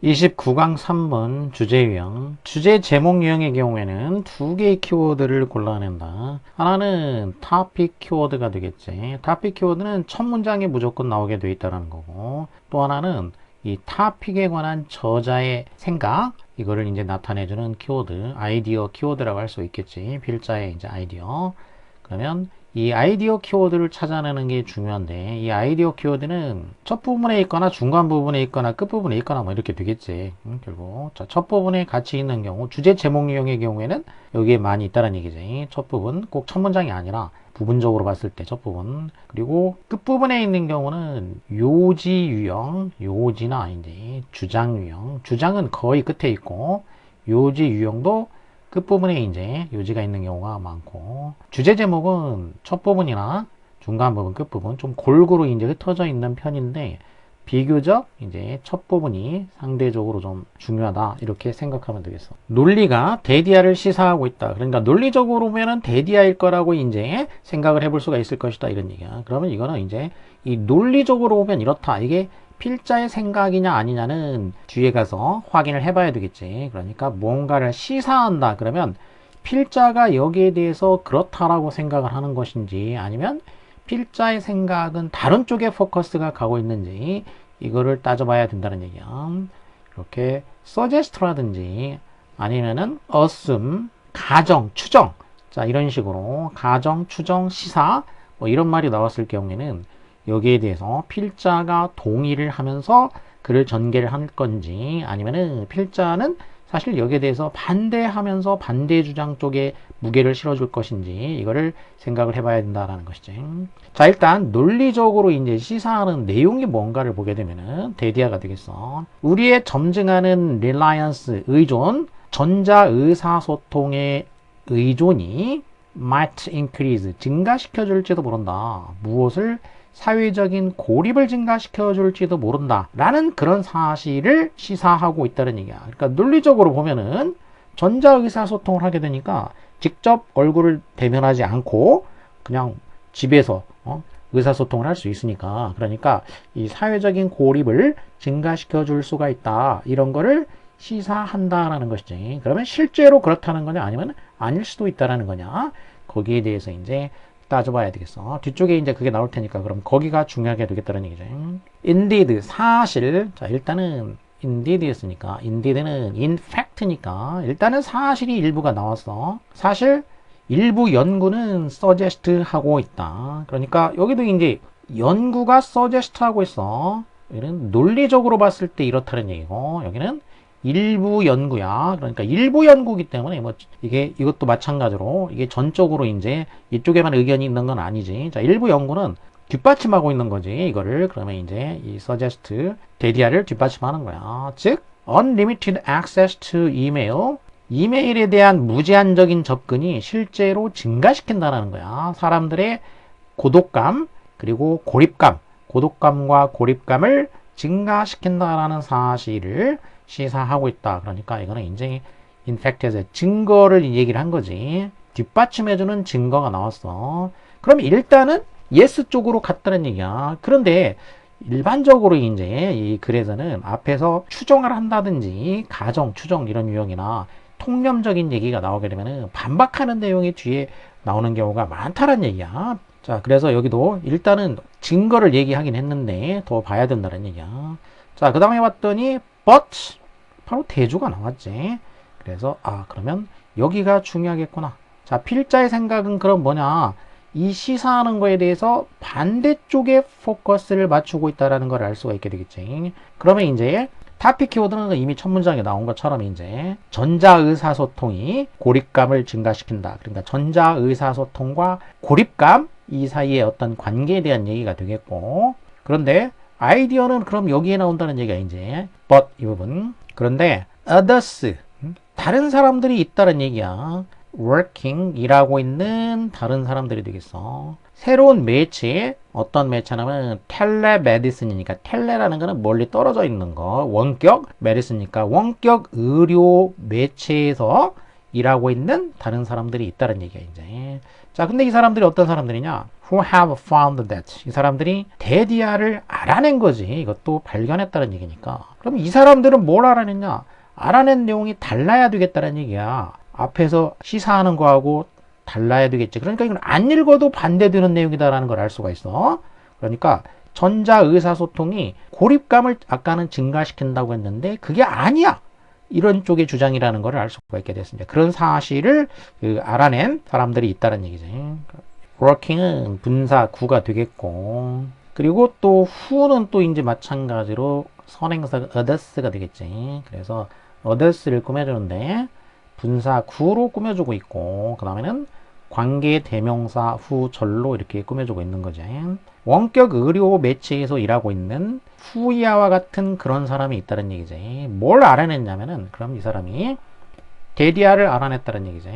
29강 3번 주제 유형. 주제 제목 유형의 경우에는 두 개의 키워드를 골라낸다. 하나는 topic 키워드가 되겠지. topic 키워드는 첫 문장에 무조건 나오게 돼 있다는 거고, 또 하나는 이 topic에 관한 저자의 생각, 이거를 이제 나타내주는 키워드, 아이디어 키워드라고 할 수 있겠지. 필자의 이제 아이디어. 그러면 이 아이디어 키워드를 찾아내는 게 중요한데, 이 아이디어 키워드는 첫 부분에 있거나 중간 부분에 있거나 끝 부분에 있거나 뭐 이렇게 되겠지. 결국 자, 첫 부분에 같이 있는 경우, 주제 제목 유형의 경우에는 여기에 많이 있다는 얘기지. 첫 부분, 꼭 첫 문장이 아니라 부분적으로 봤을 때 첫 부분. 그리고 끝 부분에 있는 경우는 요지 유형, 요지나 이제 주장 유형. 주장은 거의 끝에 있고, 요지 유형도 끝부분에 이제 요지가 있는 경우가 많고, 주제 제목은 첫 부분이나 중간 부분, 끝 부분 좀 골고루 이제 흩어져 있는 편인데, 비교적 이제 첫 부분이 상대적으로 좀 중요하다, 이렇게 생각하면 되겠어. 논리가 대디아를 시사하고 있다. 그러니까 논리적으로 보면은 대디아일 거라고 이제 생각을 해볼 수가 있을 것이다, 이런 얘기야. 그러면 이거는 이제 이 논리적으로 보면 이렇다, 이게 필자의 생각이냐 아니냐는 뒤에 가서 확인을 해봐야 되겠지. 그러니까 뭔가를 시사한다 그러면 필자가 여기에 대해서 그렇다라고 생각을 하는 것인지, 아니면 필자의 생각은 다른 쪽에 포커스가 가고 있는지, 이거를 따져봐야 된다는 얘기야. 이렇게 suggest라든지 아니면은 assume, 가정, 추정, 자 이런 식으로 가정, 추정, 시사 뭐 이런 말이 나왔을 경우에는 여기에 대해서 필자가 동의를 하면서 글을 전개를 할 건지, 아니면은 필자는 사실 여기에 대해서 반대하면서 반대 주장 쪽에 무게를 실어줄 것인지, 이거를 생각을 해봐야 된다는 것이지. 자, 일단 논리적으로 이제 시사하는 내용이 뭔가를 보게 되면은 대디아가 되겠어. 우리의 점증하는 reliance, 의존, 전자 의사소통의 의존이 might increase, 증가시켜줄지도 모른다. 무엇을? 사회적인 고립을 증가시켜 줄지도 모른다 라는 그런 사실을 시사하고 있다는 얘기야. 그러니까 논리적으로 보면은 전자의사소통을 하게 되니까 직접 얼굴을 대면하지 않고 그냥 집에서 의사소통을 할 수 있으니까, 그러니까 이 사회적인 고립을 증가시켜 줄 수가 있다, 이런 거를 시사한다라는 것이지. 그러면 실제로 그렇다는 거냐, 아니면 아닐 수도 있다라는 거냐, 거기에 대해서 이제 따져봐야 되겠어. 뒤쪽에 이제 그게 나올 테니까 그럼 거기가 중요하게 되겠다는 얘기죠. indeed, 사실. 자, 일단은 indeed였으니까 indeed는 in fact니까 일단은 사실이 일부가 나왔어. 사실 일부 연구는 suggest 하고 있다. 그러니까 여기도 이제 연구가 suggest 하고 있어. 여기는 논리적으로 봤을 때 이렇다는 얘기고, 여기는 일부 연구야. 그러니까 일부 연구기 때문에 뭐 이게 이것도 마찬가지로 이게 전적으로 이제 이쪽에만 의견이 있는 건 아니지. 자, 일부 연구는 뒷받침하고 있는 거지, 이거를. 그러면 이제 이 suggest, 대디아를 뒷받침하는 거야. 즉 unlimited access to email, 이메일에 대한 무제한적인 접근이 실제로 증가시킨다는 거야. 사람들의 고독감 그리고 고립감, 고독감과 고립감을 증가시킨다라는 사실을 시사하고 있다. 그러니까 이거는 이제 인팩트에서 증거를 얘기를 한 거지. 뒷받침해주는 증거가 나왔어. 그럼 일단은 예스 쪽으로 갔다는 얘기야. 그런데 일반적으로 이제 이 글에서는 앞에서 추정을 한다든지 가정, 추정 이런 유형이나 통념적인 얘기가 나오게 되면은 반박하는 내용이 뒤에 나오는 경우가 많다는 얘기야. 자, 그래서 여기도 일단은 증거를 얘기하긴 했는데 더 봐야 된다는 얘기야. 자, 그 다음에 봤더니 but, 바로 대조가 나왔지. 그래서 그러면 여기가 중요하겠구나. 자, 필자의 생각은 그럼 뭐냐, 이 시사하는 거에 대해서 반대쪽에 포커스를 맞추고 있다는 걸 알 수가 있게 되겠지. 그러면 이제 타픽 키워드는 이미 첫 문장에 나온 것처럼 이제 전자의사소통이 고립감을 증가시킨다. 그러니까 전자의사소통과 고립감, 이 사이의 어떤 관계에 대한 얘기가 되겠고, 그런데 아이디어는 그럼 여기에 나온다는 얘기가 이제 but 이 부분. 그런데 others, 다른 사람들이 있다는 얘기야. working, 일하고 있는 다른 사람들이 되겠어. 새로운 매체, 어떤 매체냐면 텔레메디슨이니까, 텔레라는 거는 멀리 떨어져 있는 거, 원격 메디슨이니까 원격 의료 매체에서 일하고 있는 다른 사람들이 있다는 얘기야 이제. 자, 근데 이 사람들이 어떤 사람들이냐? Who have found that. 이 사람들이 데디아를 알아낸 거지. 이것도 발견했다는 얘기니까. 그럼 이 사람들은 뭘 알아냈냐? 알아낸 내용이 달라야 되겠다는 얘기야. 앞에서 시사하는 거하고 달라야 되겠지. 그러니까 이건 안 읽어도 반대되는 내용이다라는 걸 알 수가 있어. 그러니까 전자 의사소통이 고립감을 아까는 증가시킨다고 했는데 그게 아니야. 이런 쪽의 주장이라는 걸 알 수가 있게 됐습니다. 그런 사실을 알아낸 사람들이 있다는 얘기지. working은 분사 구가 되겠고, 그리고 또 who는 또 이제 마찬가지로 선행사가 others가 되겠지. 그래서 others를 꾸며주는데 분사 구로 꾸며주고 있고, 그 다음에는 관계 대명사 후 절로 이렇게 꾸며주고 있는 거지. 원격 의료 매체에서 일하고 있는 후이아와 같은 그런 사람이 있다는 얘기지. 뭘 알아냈냐면은, 그럼 이 사람이 데디아를 알아냈다는 얘기지.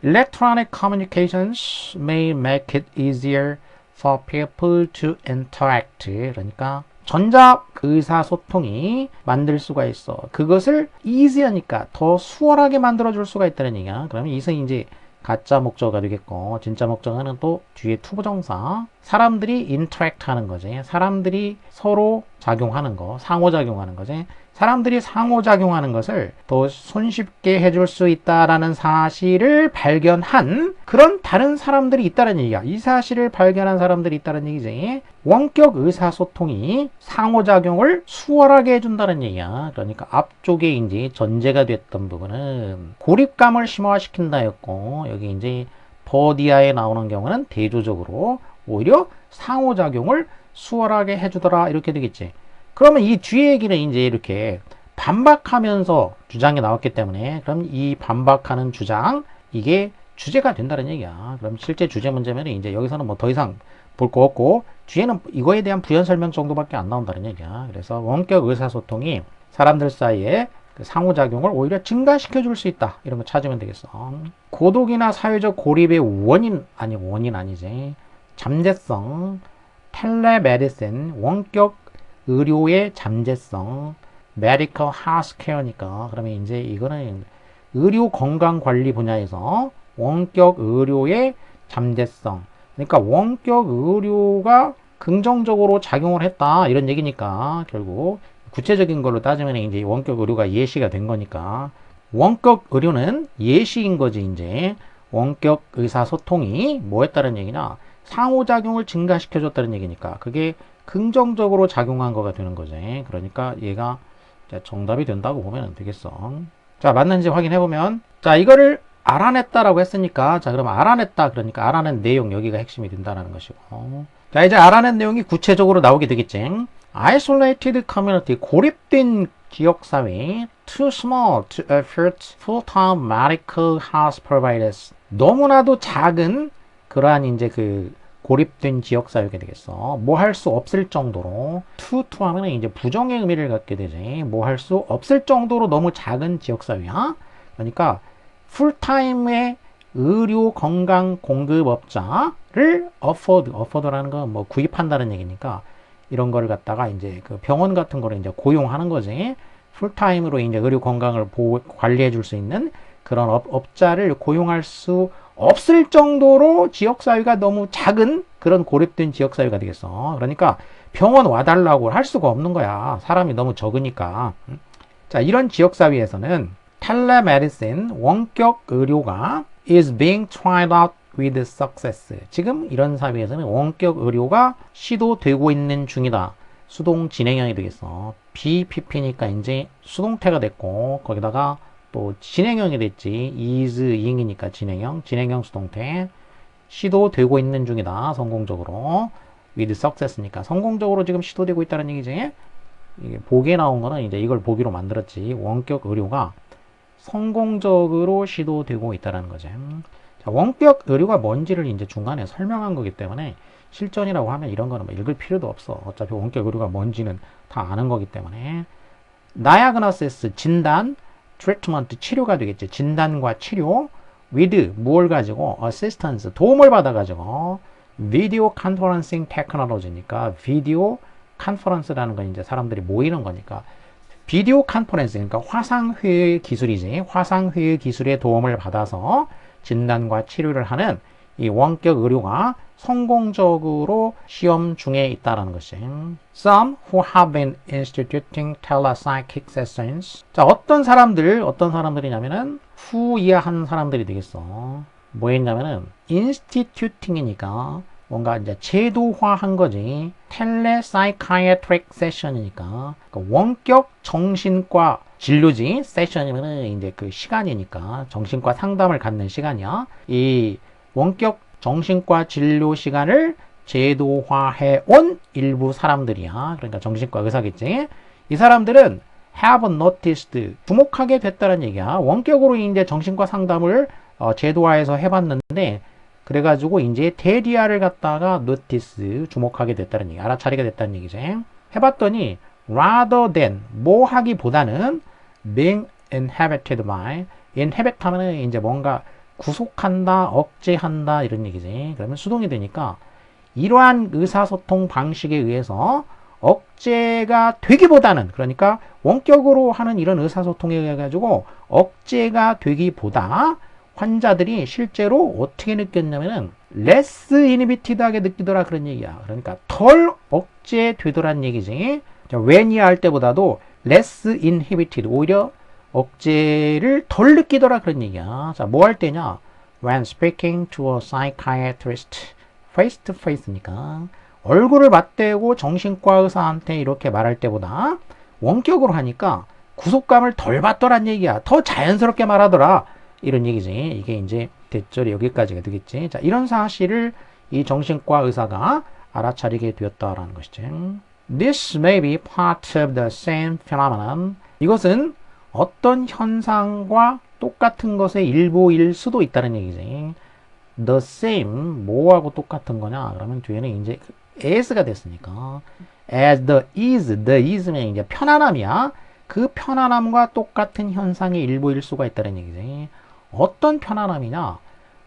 Electronic communications may make it easier for people to interact. 그러니까 전자 의사소통이 만들 수가 있어. 그것을 easy하니까 더 수월하게 만들어줄 수가 있다는 얘기야. 그러면 이것은 이제 가짜 목적어가 되겠고, 진짜 목적어는 또 뒤에 투부정사. 사람들이 interact 하는 거지. 사람들이 서로 작용하는 거, 상호작용하는 거지. 사람들이 상호작용하는 것을 더 손쉽게 해줄 수 있다라는 사실을 발견한 그런 다른 사람들이 있다는 얘기야. 이 사실을 발견한 사람들이 있다는 얘기지. 원격 의사소통이 상호작용을 수월하게 해준다는 얘기야. 그러니까 앞쪽에 이제 전제가 됐던 부분은 고립감을 심화시킨다였고, 여기 이제 버디아에 나오는 경우는 대조적으로 오히려 상호작용을 수월하게 해주더라. 이렇게 되겠지. 그러면 이 뒤에 얘기는 이제 이렇게 반박하면서 주장이 나왔기 때문에, 그럼 이 반박하는 주장, 이게 주제가 된다는 얘기야. 그럼 실제 주제 문제면 이제 여기서는 뭐 더 이상 볼 거 없고, 뒤에는 이거에 대한 부연 설명 정도밖에 안 나온다는 얘기야. 그래서 원격 의사소통이 사람들 사이에 그 상호작용을 오히려 증가시켜 줄 수 있다. 이런 거 찾으면 되겠어. 고독이나 사회적 고립의 원인 아니지. 잠재성, 텔레메디신, 원격 의료의 잠재성, medical healthcare니까, 그러면 이제 이거는 의료 건강 관리 분야에서 원격 의료의 잠재성. 그러니까 원격 의료가 긍정적으로 작용을 했다. 이런 얘기니까, 결국 구체적인 걸로 따지면 이제 원격 의료가 예시가 된 거니까, 원격 의료는 예시인 거지. 이제 원격 의사소통이 뭐 했다는 얘기냐? 상호작용을 증가시켜줬다는 얘기니까, 그게 긍정적으로 작용한 거가 되는 거지. 그러니까 얘가 정답이 된다고 보면 되겠어. 자, 맞는지 확인해보면, 자, 이거를 알아냈다라고 했으니까, 자, 그럼 알아냈다. 그러니까 알아낸 내용, 여기가 핵심이 된다는 것이고. 자, 이제 알아낸 내용이 구체적으로 나오게 되겠지. Isolated community, 고립된 지역사회, too small to afford full-time medical health providers. 너무나도 작은 그러한 이제 그 고립된 지역사회가 되겠어. 뭐 할 수 없을 정도로, to 하면 이제 부정의 의미를 갖게 되지. 뭐 할 수 없을 정도로 너무 작은 지역사회야. 그러니까 풀타임의 의료 건강 공급업자를 afford라는 건 뭐 구입한다는 얘기니까, 이런 거를 갖다가 이제 그 병원 같은 거를 이제 고용하는 거지. 풀타임으로 이제 의료 건강을 관리해 줄 수 있는 그런 업자를 고용할 수 없을 정도로 지역사회가 너무 작은 그런 고립된 지역사회가 되겠어. 그러니까 병원 와달라고 할 수가 없는 거야. 사람이 너무 적으니까. 자, 이런 지역사회에서는 텔레메디신, 원격 의료가 is being tried out with success. 지금 이런 사회에서는 원격 의료가 시도되고 있는 중이다. 수동 진행형이 되겠어. BPP니까 이제 수동태가 됐고, 거기다가 또 진행형이 됐지. is, ing이니까 진행형 수동태. 시도되고 있는 중이다. 성공적으로. with success니까 성공적으로 지금 시도되고 있다는 얘기지. 이게 보기에 나온 거는 이제 이걸 보기로 만들었지. 원격 의료가 성공적으로 시도되고 있다는 거지. 자, 원격 의료가 뭔지를 이제 중간에 설명한 거기 때문에 실전이라고 하면 이런 거는 뭐 읽을 필요도 없어. 어차피 원격 의료가 뭔지는 다 아는 거기 때문에. diagnosis, 진단, treatment, 치료가 되겠지. 진단과 치료, with, 무엇을 가지고, assistance, 도움을 받아가지고, video conferencing technology니까, 비디오 컨퍼런스라는 건 이제 사람들이 모이는 거니까, 비디오 컨퍼런스, 그러니까 화상회의 기술이지. 화상회의 기술의 도움을 받아서 진단과 치료를 하는 이 원격 의료가 성공적으로 시험 중에 있다라는 것이. Some who have been instituting telepsychic sessions. 자, 어떤 사람들이냐면은 who 이하한 사람들이 되겠어. 뭐 했냐면은 instituting이니까 뭔가 이제 제도화한 거지. telepsychiatric session이니까 그러니까 원격 정신과 진료지. 세션이면은 이제 그 시간이니까 정신과 상담을 갖는 시간이야. 이 원격 정신과 진료 시간을 제도화해 온 일부 사람들이야. 그러니까 정신과 의사겠지. 이 사람들은 have noticed, 주목하게 됐다는 얘기야. 원격으로 이제 정신과 상담을 제도화해서 해봤는데, 그래가지고 이제 대리아를 갖다가 notice, 주목하게 됐다는 얘기, 알아차리게 됐다는 얘기지. 해봤더니 rather than, 뭐 하기보다는 being inhabited by, inhabit 하면은 이제 뭔가 구속한다, 억제한다 이런 얘기지. 그러면 수동이 되니까 이러한 의사소통 방식에 의해서 억제가 되기보다는, 그러니까 원격으로 하는 이런 의사소통에 의해 가지고 억제가 되기보다 환자들이 실제로 어떻게 느꼈냐면은 less inhibited하게 느끼더라 그런 얘기야. 그러니까 덜 억제되더란 얘기지. when이 할 때보다도 less inhibited, 오히려 억제를 덜 느끼더라 그런 얘기야. 자, 뭐 할 때냐? When speaking to a psychiatrist, face to face니까 얼굴을 맞대고 정신과 의사한테 이렇게 말할 때보다 원격으로 하니까 구속감을 덜 받더란 얘기야. 더 자연스럽게 말하더라. 이런 얘기지. 이게 이제 대절이 여기까지가 되겠지. 자, 이런 사실을 이 정신과 의사가 알아차리게 되었다라는 것이지. This may be part of the same phenomenon. 이것은 어떤 현상과 똑같은 것의 일부일 수도 있다는 얘기지. The same, 뭐하고 똑같은 거냐? 그러면 뒤에는 이제 as가 됐으니까. As the is면 이제 편안함이야. 그 편안함과 똑같은 현상의 일부일 수가 있다는 얘기지. 어떤 편안함이냐?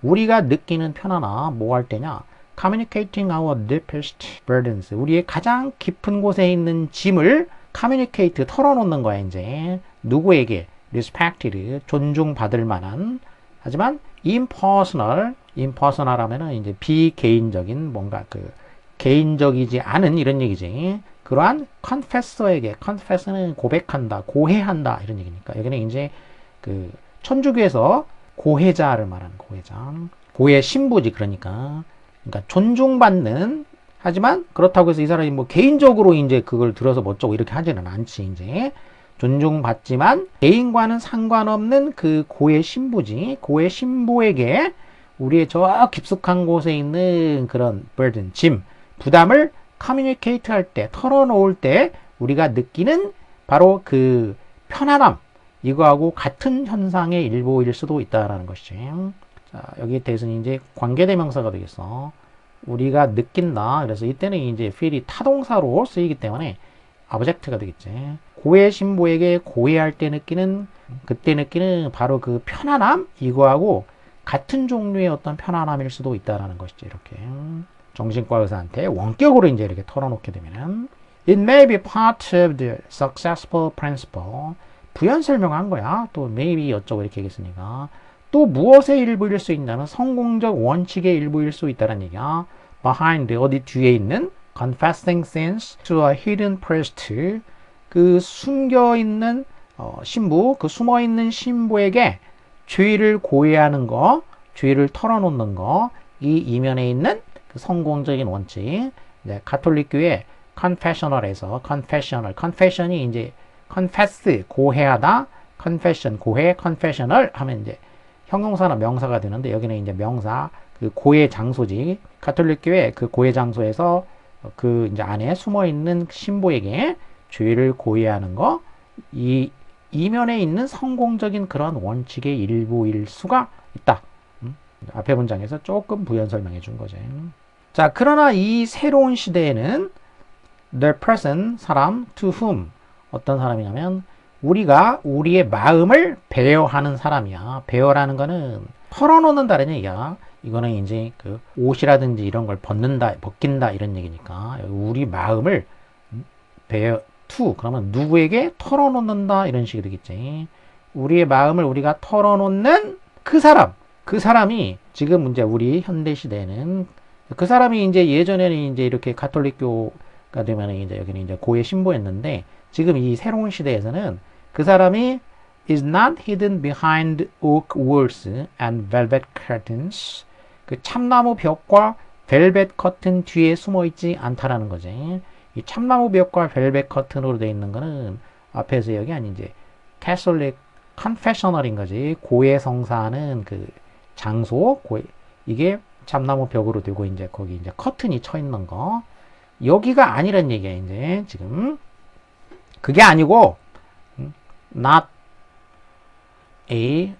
우리가 느끼는 편안함, 뭐 할 때냐? Communicating our deepest burdens. 우리의 가장 깊은 곳에 있는 짐을 communicate, 털어놓는 거야, 이제. 누구에게? respected, 존중받을 만한. 하지만 impersonal 하면은 이제 비개인적인, 뭔가 그 개인적이지 않은 이런 얘기지. 그러한 confessor에게, confess는 고백한다, 고해한다 이런 얘기니까. 여기는 이제 그 천주교에서 고해자를 말하는 고해자. 고해 신부지, 그러니까 존중받는. 하지만 그렇다고 해서 이 사람이 뭐 개인적으로 이제 그걸 들어서 멋쩍고 이렇게 하지는 않지. 이제 존중받지만 개인과는 상관없는 그 고해 신부지. 고해 신부에게 우리의 저 깊숙한 곳에 있는 그런 burden, 짐, 부담을 communicate 할 때, 털어놓을 때 우리가 느끼는 바로 그 편안함, 이거하고 같은 현상의 일부일 수도 있다라는 것이지. 자, 여기에 대해서는 이제 관계대명사가 되겠어. 우리가 느낀다. 그래서 이때는 이제 feel이 타동사로 쓰이기 때문에 object가 되겠지. 고해 신부에게 고해할 때 느끼는, 그때 느끼는 바로 그 편안함, 이거하고 같은 종류의 어떤 편안함일 수도 있다라는 것이지. 이렇게 정신과 의사한테 원격으로 이제 이렇게 털어놓게 되면은 it may be part of the successful principle. 부연 설명한 거야. 또 maybe 어쩌고 이렇게 얘기했으니까. 또 무엇의 일부일 수 있냐면 성공적 원칙의 일부일 수 있다는 얘기야. behind, 어디 뒤에 있는 confessing sins to a hidden priest. 그 숨겨있는 신부, 그 숨어있는 신부에게 죄를 고해하는 거, 죄를 털어놓는 거, 이 이면에 있는 그 성공적인 원칙. 네, 가톨릭교회 confessional에서 confession이 이제 confess, 고해하다, confession, 고해, confessional 하면 이제 형용사나 명사가 되는데, 여기는 이제 명사, 그 고해 장소지. 가톨릭교회 그 고해 장소에서 그 이제 안에 숨어 있는 신부에게 죄를 고해하는 거, 이 이면에 있는 성공적인 그런 원칙의 일부일 수가 있다. 앞에 문장에서 조금 부연 설명해 준 거죠. 자, 그러나 이 새로운 시대에는 the person, 사람, to whom, 어떤 사람이냐면 우리가 우리의 마음을 배려하는 사람이야. 배려라는 거는 털어놓는다는 얘기야. 이거는 이제 그 옷이라든지 이런 걸 벗긴다 이런 얘기니까 우리 마음을 배려 to, 그러면 누구에게 털어놓는다 이런 식이 되겠지. 우리의 마음을 우리가 털어놓는 그 사람이 지금 이제 우리 현대 시대에는 그 사람이 이제 예전에는 이제 이렇게 가톨릭교가 되면 이제 여기는 이제 고에 신부였는데 지금 이 새로운 시대에서는 그 사람이 is not hidden behind oak walls and velvet curtains. 그 참나무 벽과 벨벳 커튼 뒤에 숨어 있지 않다라는 거지. 이 참나무 벽과 벨벳 커튼으로 되어 있는 거는 앞에서 여기 아니 이제 캐톨릭 컨페셔널인 거지. 고해 성사하는 그 장소, 이게 참나무 벽으로 되고 이제 거기 이제 커튼이 쳐 있는 거. 여기가 아니란 얘기야, 이제 지금. 그게 아니고 not A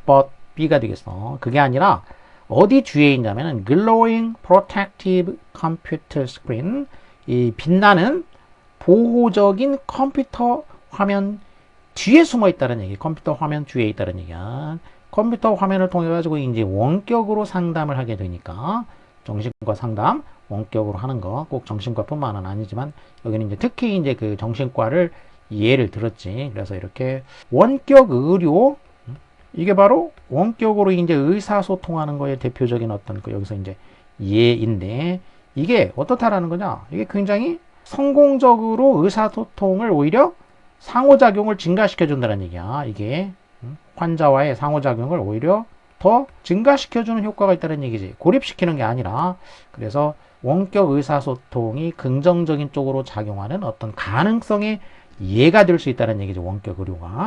but B가 되겠어. 그게 아니라 어디 뒤에 있냐면은 glowing protective computer screen, 이 빛나는 보호적인 컴퓨터 화면 뒤에 숨어 있다는 얘기. 컴퓨터 화면 뒤에 있다는 얘기야. 컴퓨터 화면을 통해 가지고 이제 원격으로 상담을 하게 되니까 정신과 상담 원격으로 하는 거 꼭 정신과뿐만은 아니지만 여기는 이제 특히 이제 그 정신과를 예를 들었지. 그래서 이렇게 원격 의료, 이게 바로 원격으로 이제 의사소통하는 거에 대표적인 어떤 그 여기서 이제 예인데 이게 어떻다라는 거냐? 이게 굉장히 성공적으로 의사소통을 오히려 상호작용을 증가시켜 준다는 얘기야. 이게 환자와의 상호작용을 오히려 더 증가시켜주는 효과가 있다는 얘기지. 고립시키는 게 아니라. 그래서 원격 의사소통이 긍정적인 쪽으로 작용하는 어떤 가능성의 예가 될 수 있다는 얘기죠. 원격 의료가.